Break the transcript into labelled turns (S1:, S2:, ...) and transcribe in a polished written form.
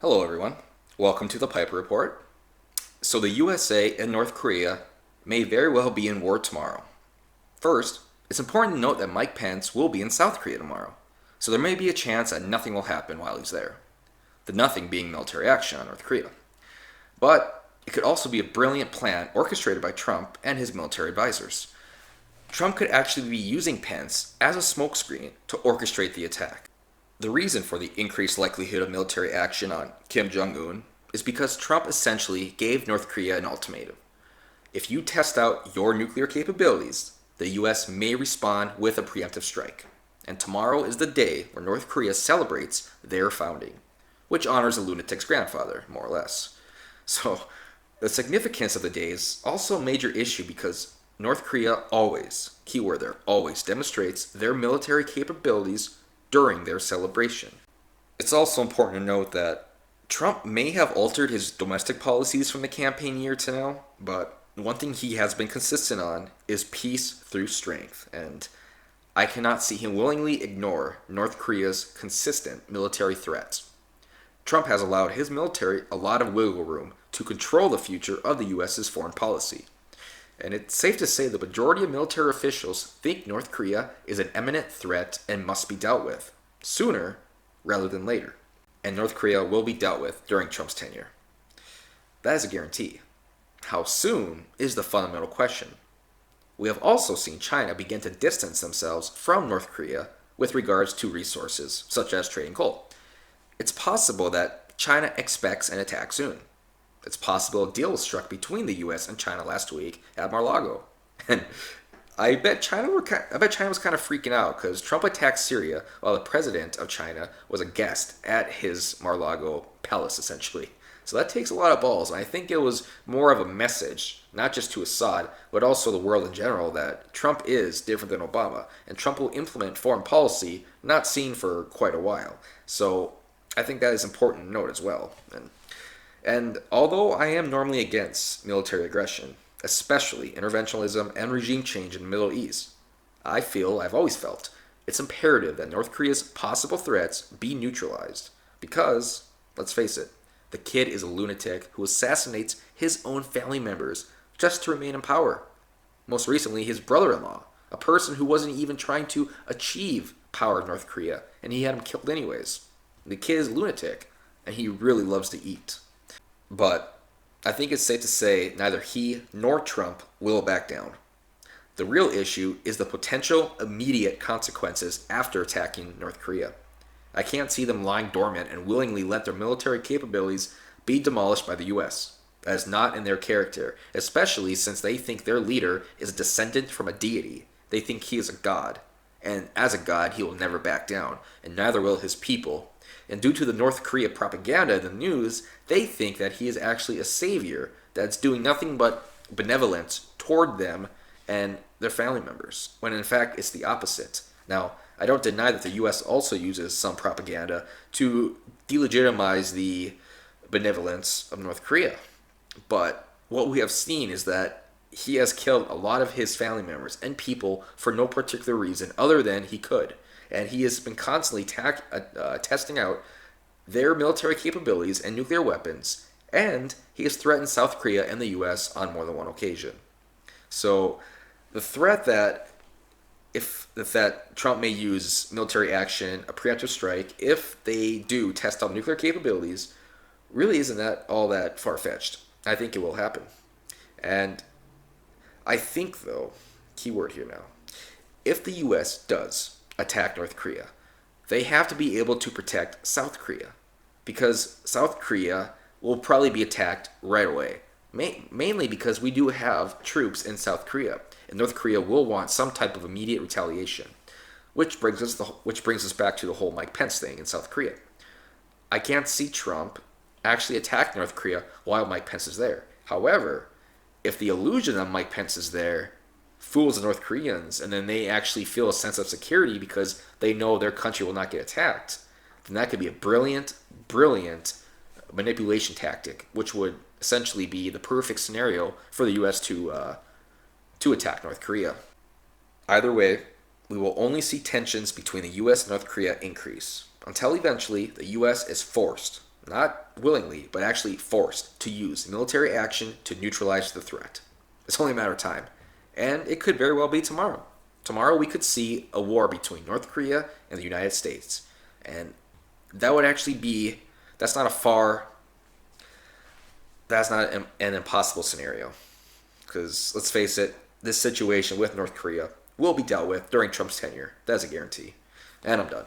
S1: Hello, everyone. Welcome to the Piper Report. So, the USA and North Korea may very well be in war tomorrow. First, it's important to note that Mike Pence will be in South Korea tomorrow, so there may be a chance that nothing will happen while he's there. The nothing being military action on North Korea. But it could also be a brilliant plan orchestrated by Trump and his military advisors. Trump could actually be using Pence as a smokescreen to orchestrate the attack. The reason for the increased likelihood of military action on Kim Jong un is because Trump essentially gave North Korea an ultimatum. If you test out your nuclear capabilities, the US may respond with a preemptive strike. And tomorrow is the day where North Korea celebrates their founding, which honors a lunatic's grandfather, more or less. So, the significance of the day is also a major issue because North Korea always, keyword there, always demonstrates their military capabilities during their celebration. It's also important to note that Trump may have altered his domestic policies from the campaign year to now, but one thing he has been consistent on is peace through strength, and I cannot see him willingly ignore North Korea's consistent military threats. Trump has allowed his military a lot of wiggle room to control the future of the US's foreign policy. And it's safe to say the majority of military officials think North Korea is an imminent threat and must be dealt with, sooner rather than later. And North Korea will be dealt with during Trump's tenure. That is a guarantee. How soon is the fundamental question. We have also seen China begin to distance themselves from North Korea with regards to resources, such as trading coal. It's possible that China expects an attack soon. It's possible a deal was struck between the U.S. and China last week at Mar-a-Lago, and I bet China was kind of freaking out because Trump attacked Syria while the president of China was a guest at his Mar-a-Lago palace, essentially. So that takes a lot of balls, and I think it was more of a message, not just to Assad, but also the world in general, that Trump is different than Obama, and Trump will implement foreign policy not seen for quite a while. So I think that is important to note as well. And although I am normally against military aggression, especially interventionism and regime change in the Middle East, I've always felt, it's imperative that North Korea's possible threats be neutralized. Because, let's face it, the kid is a lunatic who assassinates his own family members just to remain in power. Most recently, his brother-in-law, a person who wasn't even trying to achieve power in North Korea, and he had him killed anyways. The kid is a lunatic, and he really loves to eat. But I think it's safe to say neither he nor Trump will back down. The real issue is the potential immediate consequences after attacking North Korea. I can't see them lying dormant and willingly let their military capabilities be demolished by the US. That is not in their character, especially since they think their leader is a descendant from a deity. They think he is a god. And as a god, he will never back down, and neither will his people. And due to the North Korea propaganda in the news, they think that he is actually a savior that's doing nothing but benevolence toward them and their family members, when in fact it's the opposite. Now, I don't deny that the US also uses some propaganda to delegitimize the benevolence of North Korea. But what we have seen is that he has killed a lot of his family members and people for no particular reason other than he could. And he has been constantly testing out their military capabilities and nuclear weapons, and he has threatened South Korea and the US on more than one occasion. So the threat that Trump may use military action, a preemptive strike, if they do test out nuclear capabilities, really isn't that all that far-fetched. I think it will happen. And I think, though, keyword here now, if the US does attack North Korea, they have to be able to protect South Korea, because South Korea will probably be attacked right away, mainly because we do have troops in South Korea, and North Korea will want some type of immediate retaliation, which brings us back to the whole Mike Pence thing in South Korea. I can't see Trump actually attack North Korea while Mike Pence is there. However, if the illusion that Mike Pence is there fools the North Koreans, and then they actually feel a sense of security because they know their country will not get attacked, then that could be a brilliant manipulation tactic, which would essentially be the perfect scenario for the U.S. to attack North Korea. Either way, we will only see tensions between the U.S. and North Korea increase, until eventually the U.S. is forced, not willingly, but actually forced to use military action to neutralize the threat. It's only a matter of time. And it could very well be tomorrow. Tomorrow we could see a war between North Korea and the United States. And that would actually be, that's not a far, that's not an impossible scenario. Because let's face it, this situation with North Korea will be dealt with during Trump's tenure. That's a guarantee. And I'm done.